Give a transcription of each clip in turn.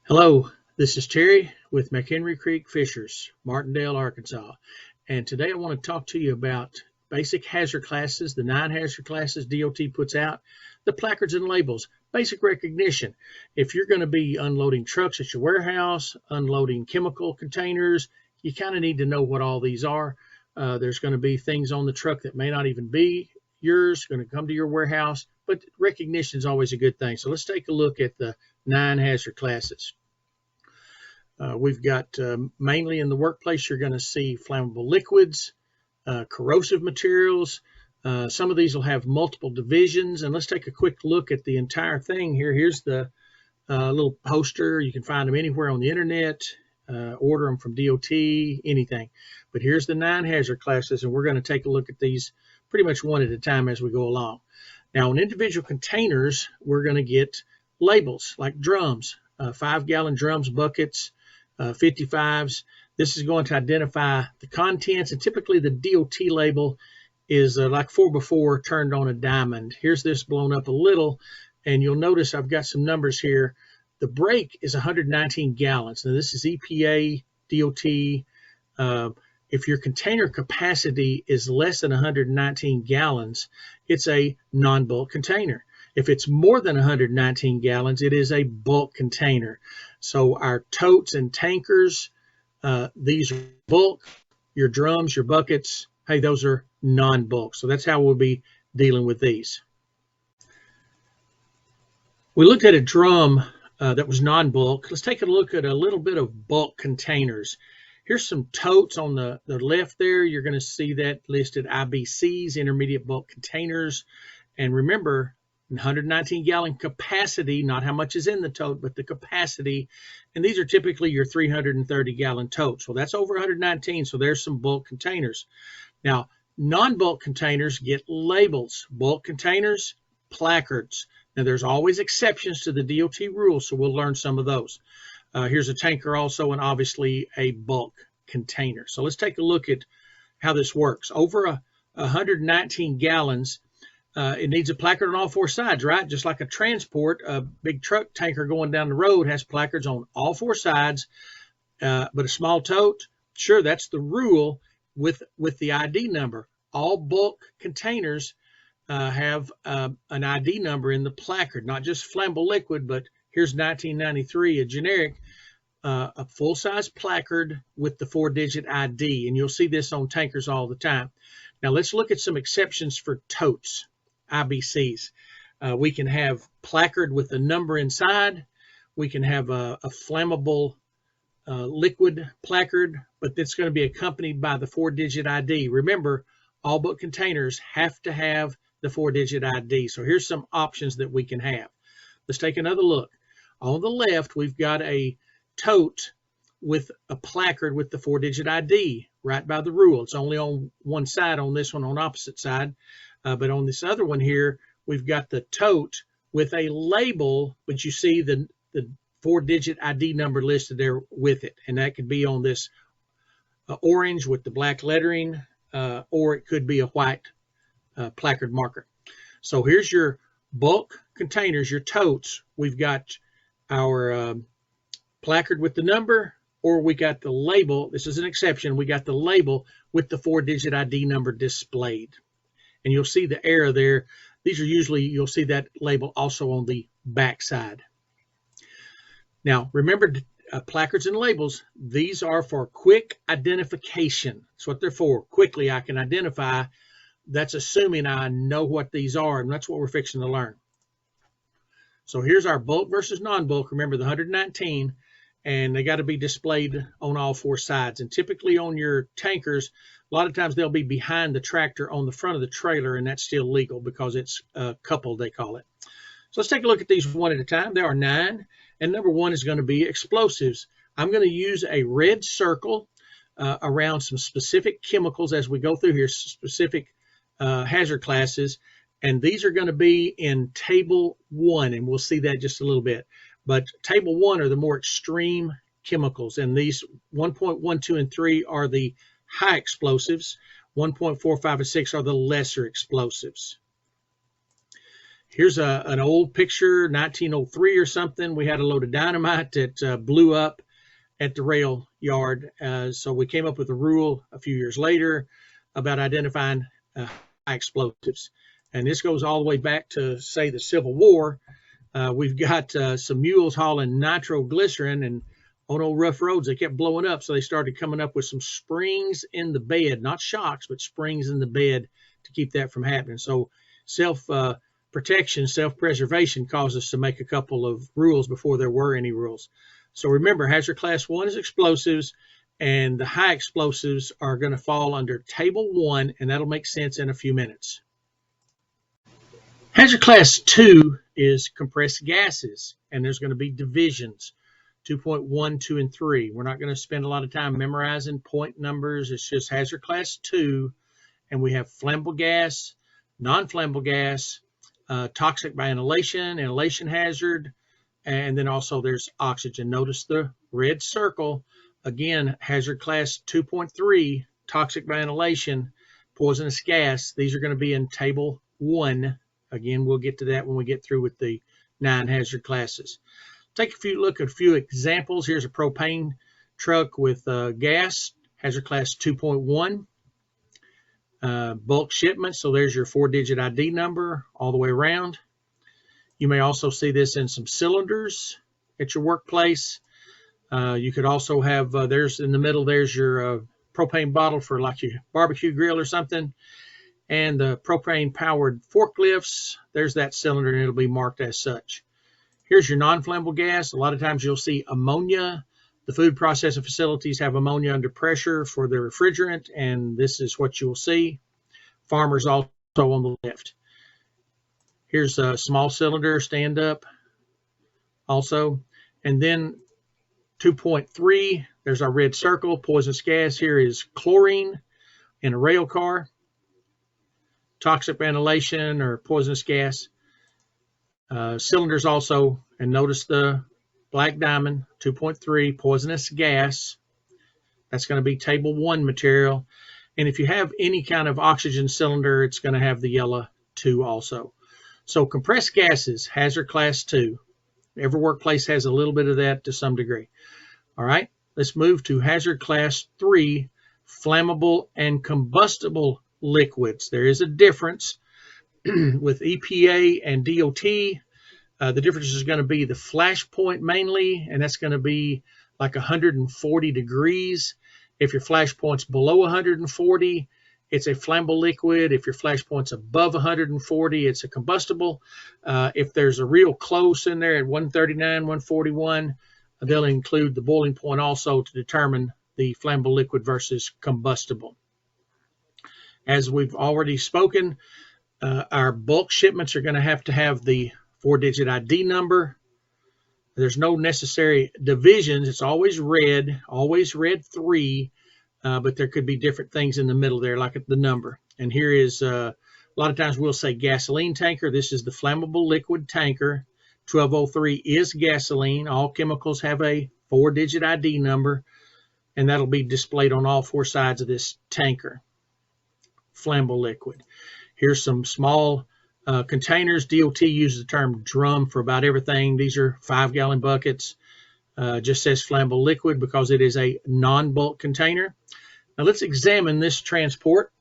Hello, this is Terry with McHenry Creek Fishers, Martindale, Arkansas. And today I want to talk to you about basic hazard classes, the 9 hazard classes DOT puts out, the placards and labels, basic recognition. If you're going to be unloading trucks at your warehouse, unloading chemical containers, you kind of need to know what all these are. There's going to be things on the truck that may not even be yours, going to come to your warehouse, but recognition is always a good thing. So let's take a look at the 9 hazard classes. We've got mainly in the workplace, you're going to see flammable liquids, corrosive materials. Some of these will have multiple divisions. And let's take a quick look at the entire thing here. Here's the little poster. You can find them anywhere on the internet, order them from DOT, anything. But here's the 9 hazard classes, and we're going to take a look at these pretty much one at a time as we go along. Now, on individual containers, we're going to get labels like drums, 5-gallon drums, buckets, 55s. This is going to identify the contents, and typically the DOT label is like 4x4 turned on a diamond. Here's this blown up a little, and you'll notice I've got some numbers here. The brake is 119 gallons. Now this is EPA, DOT. If your container capacity is less than 119 gallons, it's a non-bulk container. If it's more than 119 gallons, it is a bulk container. So our totes and tankers, these are bulk. Your drums, your buckets, hey, those are non-bulk. So that's how we'll be dealing with these. We looked at a drum that was non-bulk. Let's take a look at a little bit of bulk containers. Here's some totes on the left there. You're going to see that listed IBCs, intermediate bulk containers. And remember, 119-gallon capacity, not how much is in the tote, but the capacity. And these are typically your 330-gallon totes. Well, that's over 119, so there's some bulk containers. Now, non-bulk containers get labels. Bulk containers, placards. Now, there's always exceptions to the DOT rules, so we'll learn some of those. Here's a tanker also, and obviously a bulk container. So let's take a look at how this works. Over 119 gallons, it needs a placard on all 4 sides, right? Just like a transport, a big truck tanker going down the road has placards on all 4 sides, but a small tote, sure, that's the rule with the ID number. All bulk containers have an ID number in the placard, not just flammable liquid, but here's 1993, a generic, a full-size placard with the 4-digit ID, and you'll see this on tankers all the time. Now let's look at some exceptions for totes, IBCs. We can have placard with a number inside. We can have a flammable liquid placard, but it's going to be accompanied by the 4-digit ID. Remember, all bulk containers have to have the 4-digit ID. So here's some options that we can have. Let's take another look. On the left, we've got a tote with a placard with the 4-digit ID right by the rule. It's only on one side, on this one on opposite side. But on this other one here, we've got the tote with a label, but you see the 4-digit ID number listed there with it. And that could be on this orange with the black lettering, or it could be a white placard marker. So here's your bulk containers, your totes. We've got our placard with the number, or we got the label. This is an exception. We got the label with the 4-digit ID number displayed. And you'll see the arrow there. These are usually, you'll see that label also on the back side. Now, remember, placards and labels, these are for quick identification. That's what they're for. Quickly, I can identify. That's assuming I know what these are, and that's what we're fixing to learn. So here's our bulk versus non-bulk. Remember the 119, and they got to be displayed on all 4 sides. And typically on your tankers, a lot of times they'll be behind the tractor on the front of the trailer, and that's still legal because it's coupled, they call it. So let's take a look at these one at a time. There are 9, and number 1 is going to be explosives. I'm going to use a red circle around some specific chemicals as we go through here, specific hazard classes. And these are going to be in table 1, and we'll see that just a little bit. But table 1 are the more extreme chemicals, and these 1.1, 2, and 3 are the high explosives. 1.4, 5, and 6 are the lesser explosives. Here's an old picture, 1903 or something. We had a load of dynamite that blew up at the rail yard. So we came up with a rule a few years later about identifying high explosives. And this goes all the way back to, say, the Civil War. We've got some mules hauling nitroglycerin, and on old rough roads, they kept blowing up. So they started coming up with some springs in the bed, not shocks, but springs in the bed to keep that from happening. So self-protection, self-preservation caused us to make a couple of rules before there were any rules. So remember, hazard class 1 is explosives, and the high explosives are going to fall under table 1, and that'll make sense in a few minutes. Hazard class 2 is compressed gases, and there's going to be divisions, 2.1, 2, and 3. We're not going to spend a lot of time memorizing point numbers. It's just hazard class 2, and we have flammable gas, non-flammable gas, toxic by inhalation, inhalation hazard, and then also there's oxygen. Notice the red circle. Again, hazard class 2.3, toxic by inhalation, poisonous gas. These are going to be in table 1. Again, we'll get to that when we get through with the 9 hazard classes. Take a look at a few examples. Here's a propane truck with gas, hazard class 2.1. Bulk shipment, so there's your 4-digit ID number all the way around. You may also see this in some cylinders at your workplace. You could also have, there's in the middle, there's your propane bottle for like your barbecue grill or something. And the propane powered forklifts, there's that cylinder, and it'll be marked as such. Here's your non-flammable gas. A lot of times you'll see ammonia. The food processing facilities have ammonia under pressure for the refrigerant, and this is what you'll see. Farmers also on the left. Here's a small cylinder, stand up also. And then 2.3, there's our red circle, poisonous gas. Here is chlorine in a rail car, toxic ventilation or poisonous gas. Cylinders also, and notice the black diamond, 2.3, poisonous gas. That's going to be table 1 material. And if you have any kind of oxygen cylinder, it's going to have the yellow 2 also. So compressed gases, hazard class 2. Every workplace has a little bit of that to some degree. All right, let's move to hazard class 3, flammable and combustible liquids. There is a difference with EPA and DOT. The difference is going to be the flash point mainly, and that's going to be like 140 degrees. If your flash point's below 140, it's a flammable liquid. If your flash point's above 140, it's a combustible. If there's a real close in there at 139, 141, they'll include the boiling point also to determine the flammable liquid versus combustible. As we've already spoken, our bulk shipments are going to have the 4-digit ID number. There's no necessary divisions. It's always red 3, but there could be different things in the middle there, like the number. And here is, a lot of times we'll say gasoline tanker. This is the flammable liquid tanker. 1203 is gasoline. All chemicals have a 4-digit ID number, and that'll be displayed on all 4 sides of this tanker. Flammable liquid. Here's some small containers. DOT uses the term drum for about everything. These are 5-gallon buckets. Just says flammable liquid because it is a non-bulk container. Now let's examine this transport.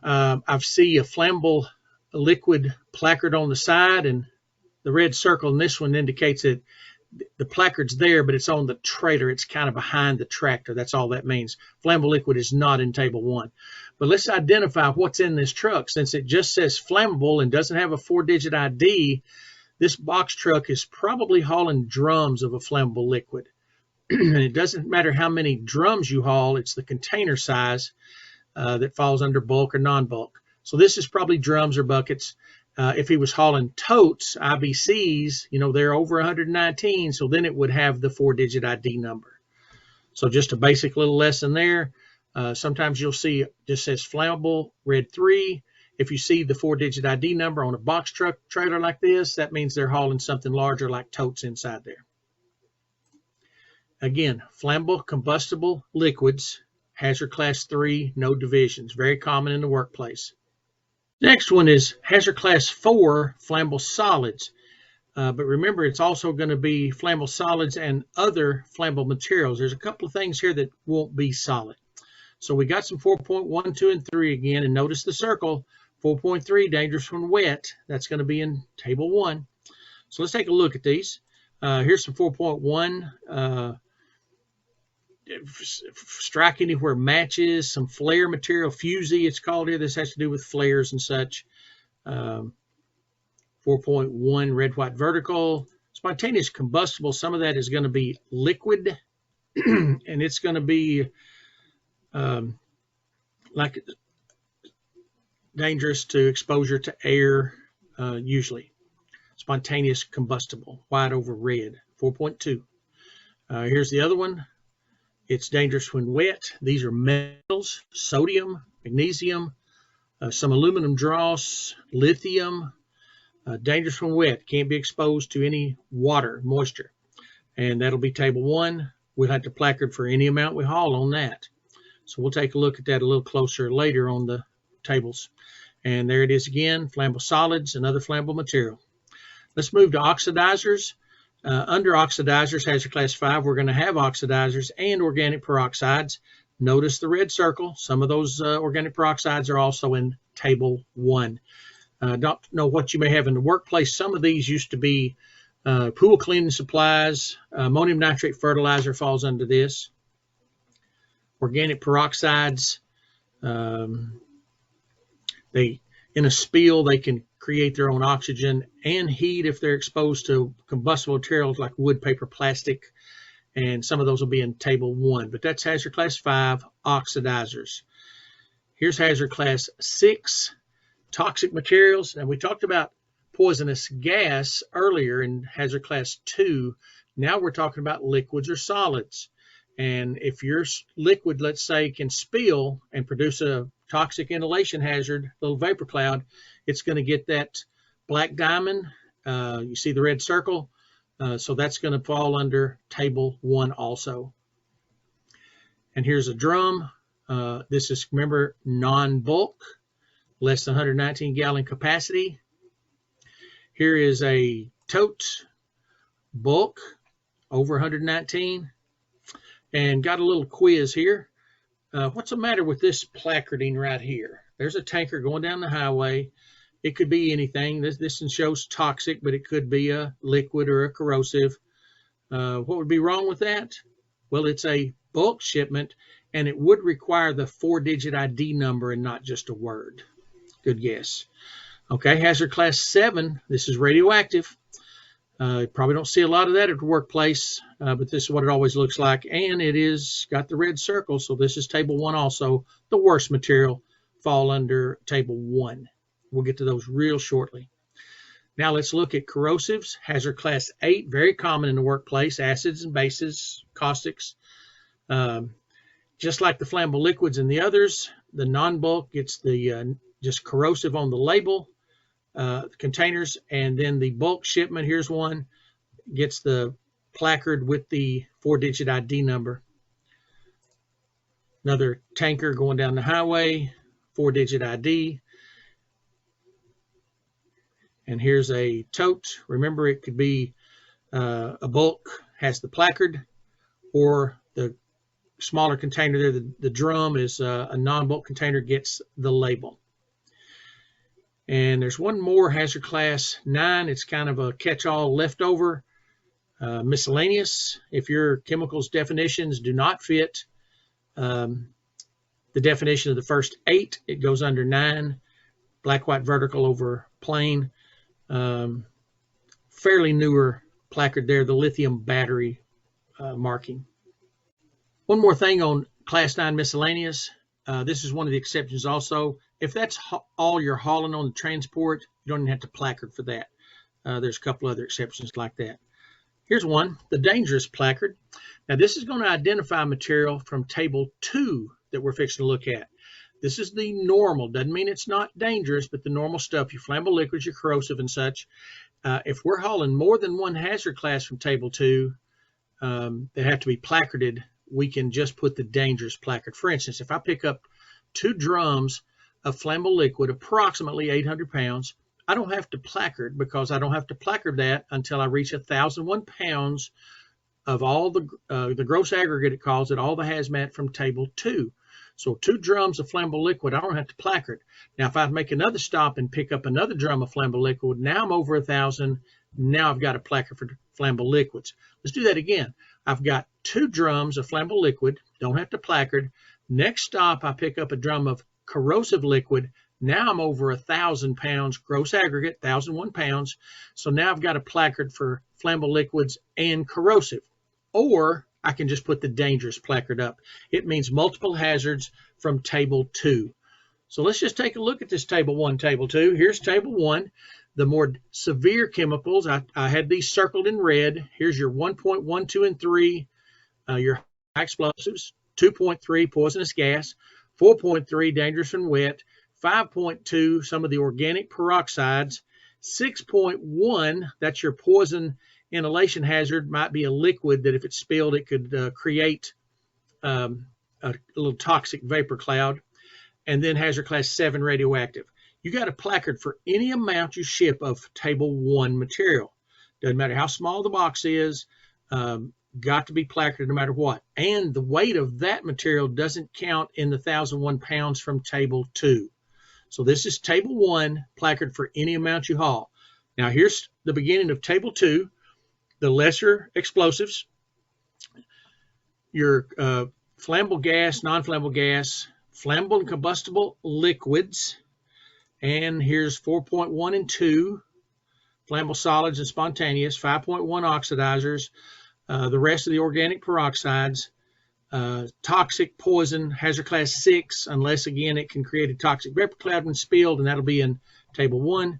I see a flammable liquid placard on the side, and the red circle in this one indicates that the placard's there, but it's on the trailer. It's kind of behind the tractor. That's all that means. Flammable liquid is not in table 1. But let's identify what's in this truck. Since it just says flammable and doesn't have a 4-digit ID, this box truck is probably hauling drums of a flammable liquid. And it doesn't matter how many drums you haul, it's the container size that falls under bulk or non-bulk. So this is probably drums or buckets. If he was hauling totes, IBCs, they're over 119, so then it would have the 4-digit ID number. So just a basic little lesson there. Sometimes you'll see it just says flammable, red 3. If you see the 4-digit ID number on a box truck trailer like this, that means they're hauling something larger like totes inside there. Again, flammable, combustible liquids, hazard class 3, no divisions. Very common in the workplace. Next one is Hazard Class 4 flammable solids. But remember, it's also going to be flammable solids and other flammable materials. There's a couple of things here that won't be solid. So we got some 4.1, 2, and 3 again, and notice the circle. 4.3, dangerous when wet. That's going to be in Table 1. So let's take a look at these. Here's some 4.1. Strike anywhere matches, some flare material, fusey it's called here. This has to do with flares and such. 4.1, red, white, vertical. Spontaneous combustible, some of that is going to be liquid, and it's going to be like dangerous to exposure to air, usually. Spontaneous combustible, white over red, 4.2. Here's the other one. It's dangerous when wet. These are metals, sodium, magnesium, some aluminum dross, lithium. Dangerous when wet. Can't be exposed to any water, moisture. And that'll be Table 1. We'll have to placard for any amount we haul on that. So we'll take a look at that a little closer later on the tables. And there it is again, flammable solids and other flammable material. Let's move to oxidizers. Under oxidizers, Hazard Class 5, we're going to have oxidizers and organic peroxides. Notice the red circle. Some of those organic peroxides are also in Table 1. Don't know what you may have in the workplace. Some of these used to be pool cleaning supplies. Ammonium nitrate fertilizer falls under this. Organic peroxides, in a spill, they can create their own oxygen and heat if they're exposed to combustible materials like wood, paper, plastic, and some of those will be in Table 1. But that's Hazard Class 5, oxidizers. Here's Hazard Class 6, toxic materials. And we talked about poisonous gas earlier in Hazard Class 2. Now we're talking about liquids or solids. And if your liquid, let's say, can spill and produce a toxic inhalation hazard, little vapor cloud, it's going to get that black diamond. You see the red circle. So that's going to fall under Table 1 also. And here's a drum. This is, remember, non-bulk, less than 119 gallon capacity. Here is a tote, bulk, over 119. And got a little quiz here. What's the matter with this placarding right here? There's a tanker going down the highway. It could be anything. This shows toxic, but it could be a liquid or a corrosive. What would be wrong with that? Well, it's a bulk shipment, and it would require the 4-digit ID number and not just a word. Good guess. Okay, Hazard Class 7. This is radioactive. You probably don't see a lot of that at the workplace, but this is what it always looks like. And it is got the red circle, so this is Table 1 also. The worst material fall under Table 1. We'll get to those real shortly. Now let's look at corrosives. Hazard Class 8, very common in the workplace, acids and bases, caustics. Just like the flammable liquids and the others, the non-bulk gets the just corrosive on the label. Containers, and then the bulk shipment, here's one, gets the placard with the 4-digit ID number. Another tanker going down the highway, 4-digit ID. And here's a tote. Remember, it could be a bulk, has the placard, or the smaller container there, the drum is a non-bulk container, gets the label. And there's one more, Hazard Class 9. It's kind of a catch-all leftover, miscellaneous. If your chemicals definitions do not fit the definition of the first 8, it goes under 9, black, white, vertical over plain. Fairly newer placard there, the lithium battery marking. One more thing on Class 9 miscellaneous. This is one of the exceptions also. If that's all you're hauling on the transport, you don't even have to placard for that. There's a couple other exceptions like that. Here's one, the dangerous placard. Now this is going to identify material from Table 2 that we're fixing to look at. This is the normal. Doesn't mean it's not dangerous, but the normal stuff, your flammable liquids, your corrosive and such. If we're hauling more than one hazard class from Table 2 that have to be placarded, we can just put the dangerous placard. For instance, if I pick up 2 drums of flammable liquid, approximately 800 pounds. I don't have to placard because I don't have to placard that until I reach 1,001 pounds of all the gross aggregate, it calls it, all the hazmat from table 2. So 2 drums of flammable liquid, I don't have to placard. Now, if I make another stop and pick up another drum of flammable liquid, now I'm over 1,000. Now I've got a placard for flammable liquids. Let's do that again. I've got 2 drums of flammable liquid, don't have to placard. Next stop, I pick up a drum of corrosive liquid. Now I'm over 1,000 pounds gross aggregate, 1,001 pounds. So now I've got a placard for flammable liquids and corrosive. Or I can just put the dangerous placard up. It means multiple hazards from table 2. So let's just take a look at this table 1, table 2. Here's table 1. The more severe chemicals, I had these circled in red. Here's your 1.1, 2, and 3, your high explosives, 2.3, poisonous gas, 4.3, dangerous and wet, 5.2, some of the organic peroxides, 6.1, that's your poison inhalation hazard, might be a liquid that if it's spilled, it could create a little toxic vapor cloud. And then hazard class 7, radioactive. You got a placard for any amount you ship of table 1 material. Doesn't matter how small the box is, got to be placarded no matter what. And the weight of that material doesn't count in the 1,001 pounds from table 2. So this is table 1, placard for any amount you haul. Now here's the beginning of table 2, the lesser explosives, your flammable gas, non-flammable gas, flammable and combustible liquids, and here's 4.1 and 2, flammable solids and spontaneous, 5.1 oxidizers, the rest of the organic peroxides, toxic poison, hazard class 6, unless again it can create a toxic vapor cloud when spilled, and that'll be in table 1,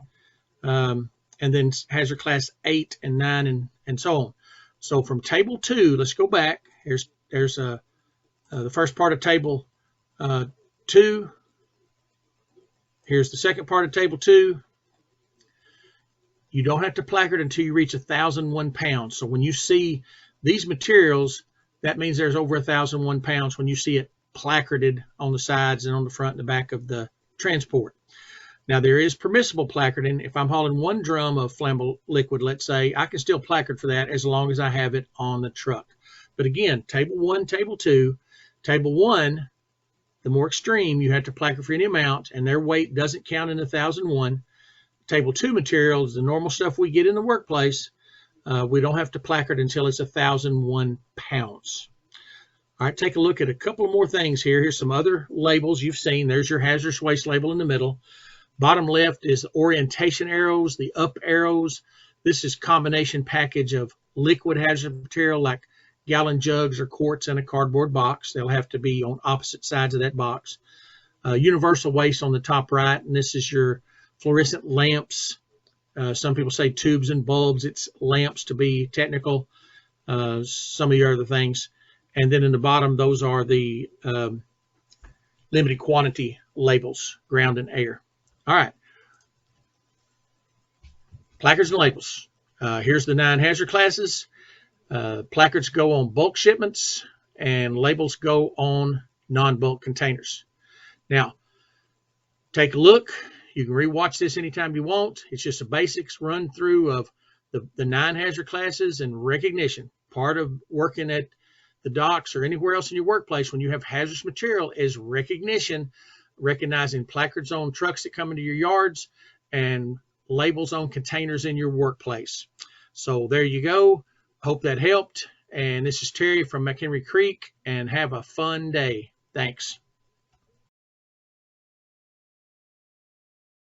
and then hazard class 8 and 9 and so on. So from table 2, let's go back. There's the first part of table 2. Here's the second part of table 2. You don't have to placard until you reach 1,001 pounds. So when you see these materials, that means there's over 1,001 pounds when you see it placarded on the sides and on the front and the back of the transport. Now there is permissible placarding. If I'm hauling 1 drum of flammable liquid, let's say, I can still placard for that as long as I have it on the truck. But again, table 1, table 2, table 1, the more extreme, you have to placard for any amount, and their weight doesn't count in 1,001. Table 2 material is the normal stuff we get in the workplace. We don't have to placard until it's 1,001 pounds. All right, take a look at a couple more things here. Here's some other labels you've seen. There's your hazardous waste label in the middle. Bottom left is orientation arrows, the up arrows. This is combination package of liquid hazardous material like gallon jugs or quarts in a cardboard box. They'll have to be on opposite sides of that box. Universal waste on the top right, and this is your fluorescent lamps. Some people say tubes and bulbs. It's lamps to be technical. Some of your other things. And then in the bottom, those are the limited quantity labels, ground and air. All right. Placards and labels. Here's the 9 hazard classes. Placards go on bulk shipments and labels go on non-bulk containers. Now, take a look. You can rewatch this anytime you want. It's just a basics run through of the 9 hazard classes and recognition. Part of working at the docks or anywhere else in your workplace when you have hazardous material is recognition, recognizing placards on trucks that come into your yards and labels on containers in your workplace. So there you go. Hope that helped. And this is Terry from McHenry Creek, and have a fun day. Thanks.